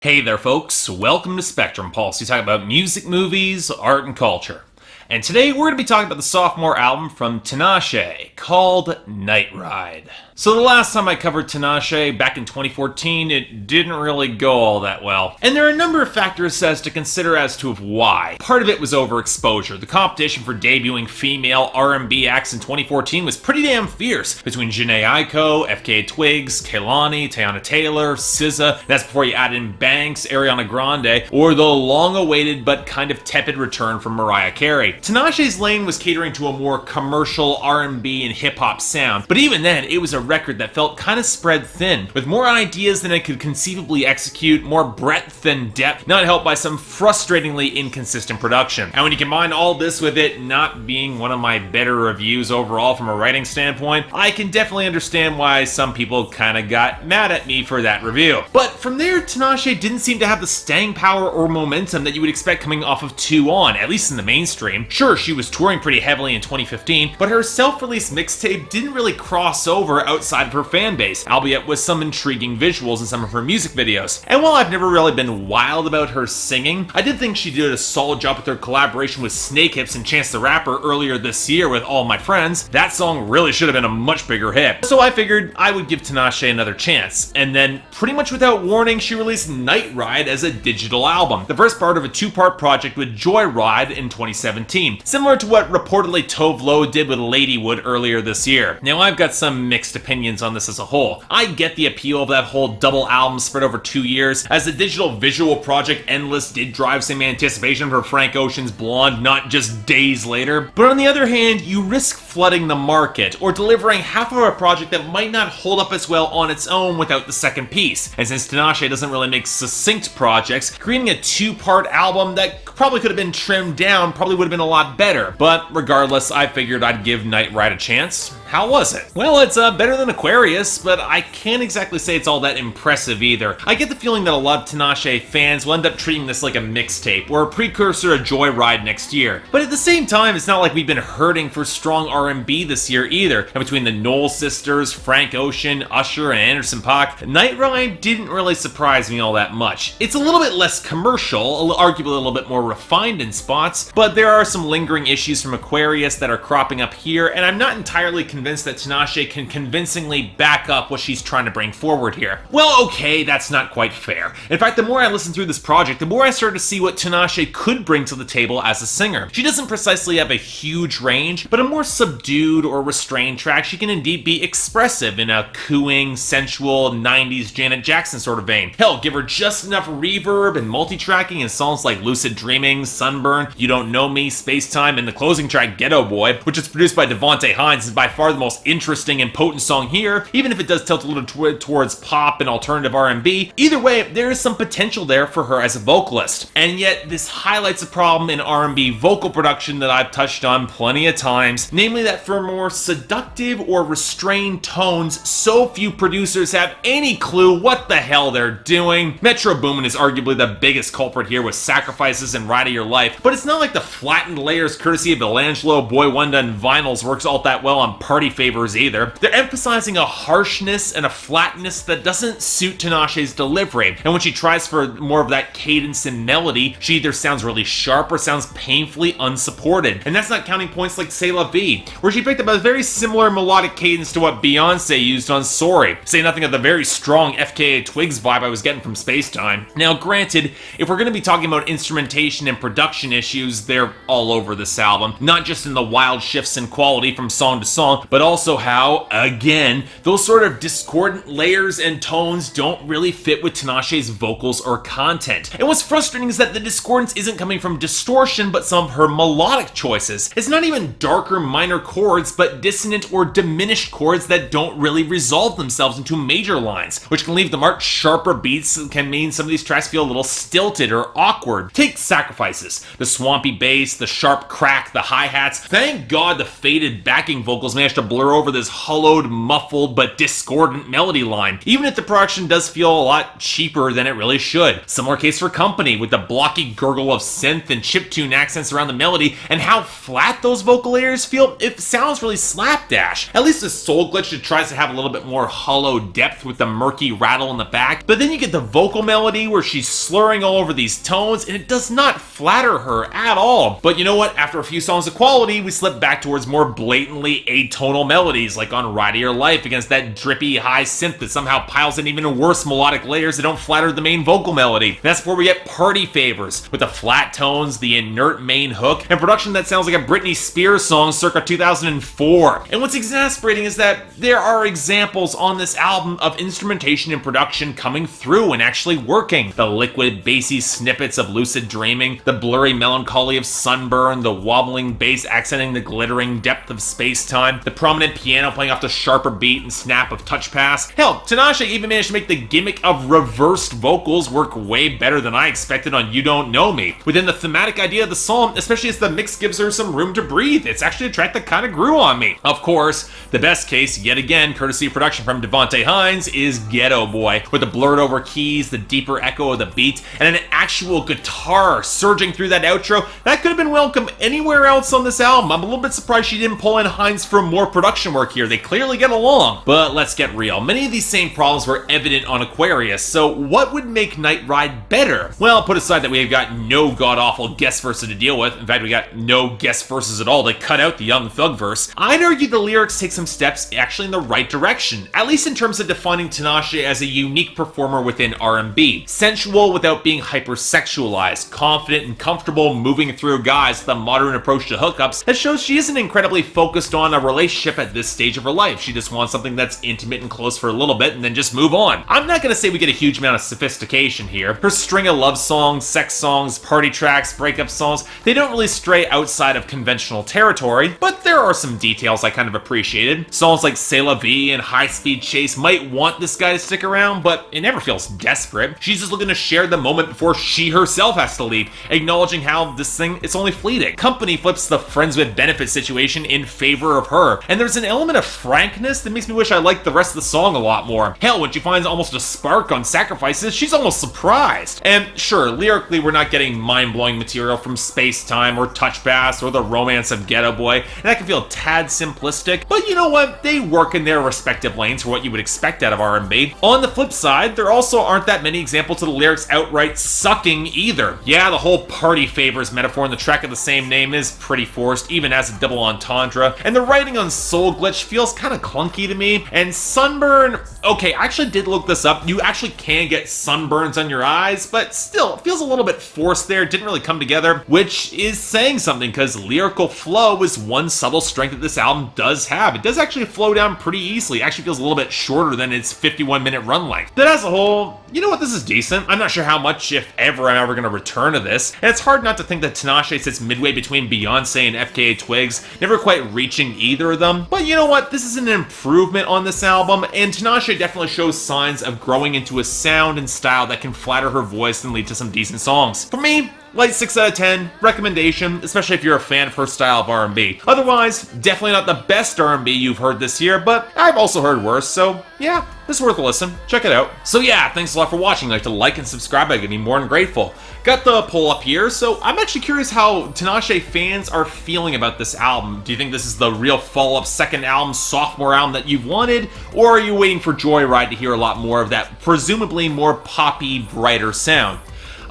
Hey there folks, welcome to Spectrum Pulse. We talk about music, movies, art, and culture. And today we're going to be talking about the sophomore album from Tinashe called Nightride. So the last time I covered Tinashe, back in 2014, it didn't really go all that well. And there are a number of factors as to consider as to why. Part of it was overexposure. The competition for debuting female R&B acts in 2014 was pretty damn fierce between Jhené Aiko, FKA Twigs, Kehlani, Teyana Taylor, SZA, that's before you add in Banks, Ariana Grande, or the long-awaited but kind of tepid return from Mariah Carey. Tinashe's lane was catering to a more commercial R&B and hip-hop sound, but even then, it was a record that felt kind of spread thin, with more ideas than it could conceivably execute, more breadth than depth, not helped by some frustratingly inconsistent production. And when you combine all this with it not being one of my better reviews overall from a writing standpoint, I can definitely understand why some people kind of got mad at me for that review. But from there, Tinashe didn't seem to have the staying power or momentum that you would expect coming off of 2 On, at least in the mainstream. Sure, she was touring pretty heavily in 2015, but her self-released mixtape didn't really cross over outside of her fan base, albeit with some intriguing visuals in some of her music videos. And while I've never really been wild about her singing, I did think she did a solid job with her collaboration with Snake Hips and Chance the Rapper earlier this year with All My Friends. That song really should have been a much bigger hit. So I figured I would give Tinashe another chance. And then, pretty much without warning, she released Nightride as a digital album, the first part of a 2-part project with Joyride in 2017, similar to what reportedly Tove Lo did with Ladywood earlier this year. Now I've got some mixed opinions on this as a whole. I get the appeal of that whole double album spread over 2 years, as the digital visual project Endless did drive some anticipation for Frank Ocean's Blonde not just days later. But on the other hand, you risk flooding the market, or delivering half of a project that might not hold up as well on its own without the second piece. And since Tinashe doesn't really make succinct projects, creating a 2-part album that probably could have been trimmed down probably would have been a lot better. But regardless, I figured I'd give Nightride a chance. How was it? Well, it's better than Aquarius, but I can't exactly say it's all that impressive either. I get the feeling that a lot of Tinashe fans will end up treating this like a mixtape, or a precursor to Joyride next year. But at the same time, it's not like we've been hurting for strong R&B this year either. And between the Knoll sisters, Frank Ocean, Usher, and Anderson .Paak, Nightride didn't really surprise me all that much. It's a little bit less commercial, arguably a little bit more refined in spots, but there are some lingering issues from Aquarius that are cropping up here, and I'm not entirely convinced that Tinashe can convincingly back up what she's trying to bring forward here. Well, okay, that's not quite fair. In fact, the more I listen through this project, the more I start to see what Tinashe could bring to the table as a singer. She doesn't precisely have a huge range, but a more subdued or restrained track, she can indeed be expressive in a cooing, sensual, 90s Janet Jackson sort of vein. Hell, give her just enough reverb and multi-tracking in songs like Lucid Dreaming, Sunburn, You Don't Know Me, Spacetime, and the closing track Ghetto Boy, which is produced by Devontae Hines, is by far the most interesting and potent song here, even if it does tilt a little towards pop and alternative R&B. Either way, there is some potential there for her as a vocalist. And yet, this highlights a problem in R&B vocal production that I've touched on plenty of times, namely that for more seductive or restrained tones, so few producers have any clue what the hell they're doing. Metro Boomin is arguably the biggest culprit here with Sacrifices and Ride of Your Life, but it's not like the flattened layers courtesy of Elangelo, Boy Wonder, and Vinyls works all that well on Party Favors either. They're emphasizing a harshness and a flatness that doesn't suit Tinashe's delivery, and when she tries for more of that cadence and melody, she either sounds really sharp or sounds painfully unsupported. And that's not counting points like C'est La Vie, where she picked up a very similar melodic cadence to what Beyonce used on Sorry. Say nothing of the very strong FKA Twigs vibe I was getting from Spacetime. Now granted, if we're going to be talking about instrumentation and production issues, they're all over this album, not just in the wild shifts in quality from song to song, but also how, again, those sort of discordant layers and tones don't really fit with Tinashe's vocals or content. And what's frustrating is that the discordance isn't coming from distortion, but some of her melodic choices. It's not even darker minor chords, but dissonant or diminished chords that don't really resolve themselves into major lines, which can leave the marked sharper beats and can mean some of these tracks feel a little stilted or awkward. Take Sacrifices. The swampy bass, the sharp crack, the hi-hats. Thank God the faded backing vocals managed to blur over this hollowed, muffled, but discordant melody line, even if the production does feel a lot cheaper than it really should. Similar case for Company, with the blocky gurgle of synth and chiptune accents around the melody, and how flat those vocal layers feel. It it sounds really slapdash. At least the Soul Glitch, it tries to have a little bit more hollow depth with the murky rattle in the back, but then you get the vocal melody where she's slurring all over these tones, and it does not flatter her at all. But you know what? After a few songs of quality, we slip back towards more blatantly atonal melodies, like on Ride of Your Life, against that drippy high synth that somehow piles in even worse melodic layers that don't flatter the main vocal melody. That's where we get Party Favors, with the flat tones, the inert main hook, and production that sounds like a Britney Spears song circa 2004. And what's exasperating is that there are examples on this album of instrumentation and production coming through and actually working. The liquid, bassy snippets of Lucid Dreaming, the blurry melancholy of Sunburn, the wobbling bass accenting the glittering depth of Spacetime, the prominent piano playing off the sharper beat and snap of Touch Pass. Hell, Tinashe even managed to make the gimmick of reversed vocals work way better than I expected on You Don't Know Me. Within the thematic idea of the song, especially as the mix gives her some room to breathe, it's actually a track that kind of grew on me. Of course, the best case, yet again, courtesy of production from Devontae Hines, is Ghetto Boy, with the blurred over keys, the deeper echo of the beat, and an actual guitar surging through that outro that could have been welcome anywhere else on this album. I'm a little bit surprised she didn't pull in Hines for more production work here. They clearly get along. But let's get real. Many of these same problems were evident on Aquarius, so what would make Nightride better? Well, put aside that we've got no god-awful guest verses to deal with, in fact we got no guest verses at all to cut out the Young Thug verse, I'd argue the lyrics take some steps actually in the right direction, at least in terms of defining Tinashe as a unique performer within R&B. Sensual without being hypersexualized, confident and comfortable moving through guys with a modern approach to hookups that shows she isn't incredibly focused on a relationship at this stage of her life. She just wants something that's intimate and close for a little bit and then just move on. I'm not gonna say we get a huge amount of sophistication here. Her string of love songs, sex songs, party tracks, breakup songs, they don't really stray outside of conventional territory, but there are some details I kind of appreciated. Songs like C'est La Vie and High Speed Chase might want this guy to stick around, but it never feels desperate. She's just looking to share the moment before she herself has to leave, acknowledging how this thing, it's only fleeting. Company flips the friends with benefits situation in favor of her, and there's an element of frankness that makes me wish I liked the rest of the song a lot more. Hell, when she finds almost a spark on Sacrifices, she's almost surprised. And sure, lyrically we're not getting mind-blowing material from Spacetime or Touch Pass or the romance of Ghetto Boy, and that can feel a tad simplistic, but you know what? They work in their respective lanes for what you would expect out of R&B. On the flip side, there also aren't that many examples of the lyrics outright sucking either. Yeah, the whole Party Favors metaphor in the track of the same name is pretty forced, even as a double entendre, and the writing on Soul Glitch feels kind of clunky to me, and Sunburn, okay, I actually did look this up. You actually can get sunburns on your eyes, but still, it feels a little bit forced there. It didn't really come together, which is saying something, because lyrical flow is one subtle strength that this album does have. It does actually flow down pretty easily. It actually feels a little bit shorter than its 51-minute run length. But as a whole, you know what, this is decent. I'm not sure how much, if ever, I'm ever going to return to this, and it's hard not to think that Tinashe sits midway between Beyonce and FKA Twigs, never quite reaching either of them. But you know what, this is an improvement on this album, and Tinashe definitely shows signs of growing into a sound and style that can flatter her voice and lead to some decent songs. For me, light 6 out of 10, recommendation, especially if you're a fan of her style of R&B. Otherwise, definitely not the best R&B you've heard this year, but I've also heard worse, so yeah, it's worth a listen. Check it out. So yeah, thanks a lot for watching. If you'd like to like and subscribe, I'd be more than grateful. Got the poll up here, so I'm actually curious how Tinashe fans are feeling about this album. Do you think this is the real follow-up second album, sophomore album that you've wanted, or are you waiting for Joyride to hear a lot more of that presumably more poppy, brighter sound?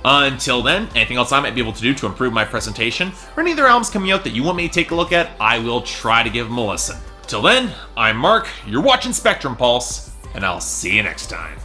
Until then, anything else I might be able to do to improve my presentation, or any other albums coming out that you want me to take a look at, I will try to give them a listen. Till then, I'm Mark, you're watching Spectrum Pulse, and I'll see you next time.